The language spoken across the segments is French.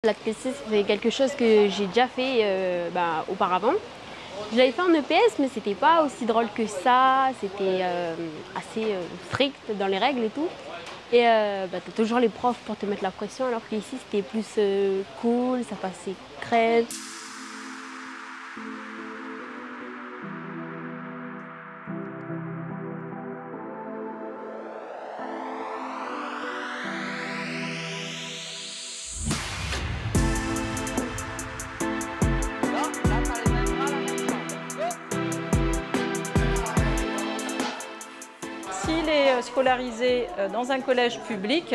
L'athlétisme, c'est quelque chose que j'ai déjà fait auparavant. Je l'avais fait en EPS, mais c'était pas aussi drôle que ça. C'était assez strict dans les règles et tout. Et t'as toujours les profs pour te mettre la pression, alors qu'ici c'était plus cool, ça passait crème. S'il est scolarisé dans un collège public,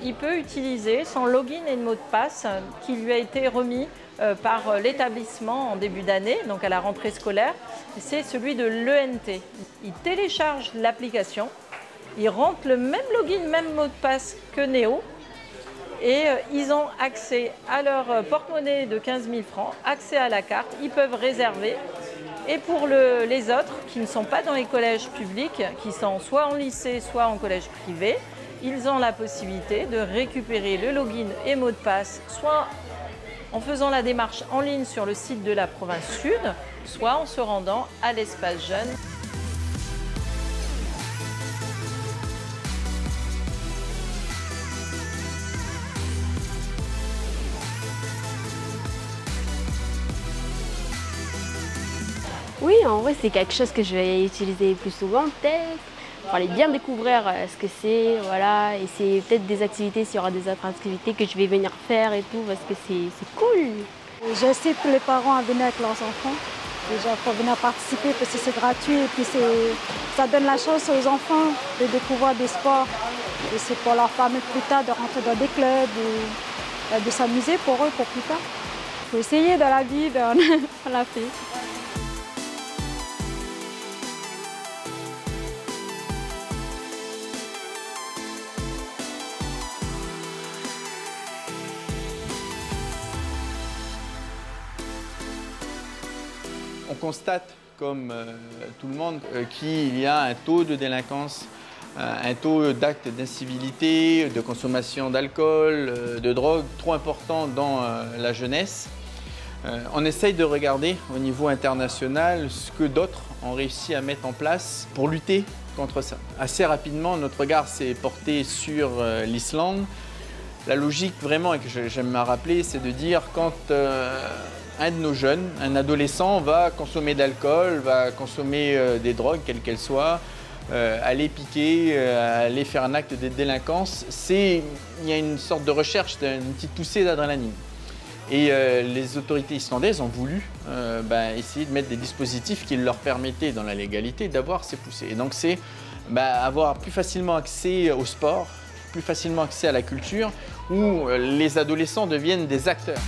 il peut utiliser son login et mot de passe qui lui a été remis par l'établissement en début d'année, donc à la rentrée scolaire. C'est celui de l'ENT. Il télécharge l'application, il rentre le même login, même mot de passe que Néo, et ils ont accès à leur porte-monnaie de 15 000 francs, accès à la carte, ils peuvent réserver. Et pour les autres qui ne sont pas dans les collèges publics, qui sont soit en lycée, soit en collège privé, ils ont la possibilité de récupérer le login et mot de passe, soit en faisant la démarche en ligne sur le site de la province Sud, soit en se rendant à l'espace jeune. Oui, en vrai, c'est quelque chose que je vais utiliser plus souvent, peut-être. Pour aller bien découvrir ce que c'est, voilà. Et c'est peut-être des activités, s'il y aura des autres activités que je vais venir faire et tout, parce que c'est cool. J'incite tous les parents à venir avec leurs enfants. Déjà, pour venir participer parce que c'est gratuit et puis ça donne la chance aux enfants de découvrir des sports. Et c'est pour leur permettre plus tard de rentrer dans des clubs et de s'amuser pour eux pour plus tard. Il faut essayer dans la vie, on l'a fait. On constate, comme tout le monde, qu'il y a un taux de délinquance, un taux d'actes d'incivilité, de consommation d'alcool, de drogue trop important dans la jeunesse. On essaye de regarder au niveau international ce que d'autres ont réussi à mettre en place pour lutter contre ça. Assez rapidement, notre regard s'est porté sur l'Islande. La logique vraiment, et que j'aime me rappeler, c'est de dire quand un de nos jeunes, un adolescent, va consommer d'alcool, va consommer des drogues, quelles qu'elles soient, aller piquer, aller faire un acte de délinquance, il y a une sorte de recherche, une petite poussée d'adrénaline. Et les autorités islandaises ont voulu essayer de mettre des dispositifs qui leur permettaient, dans la légalité, d'avoir ces poussées. Et donc c'est avoir plus facilement accès au sport, plus facilement accès à la culture, où les adolescents deviennent des acteurs.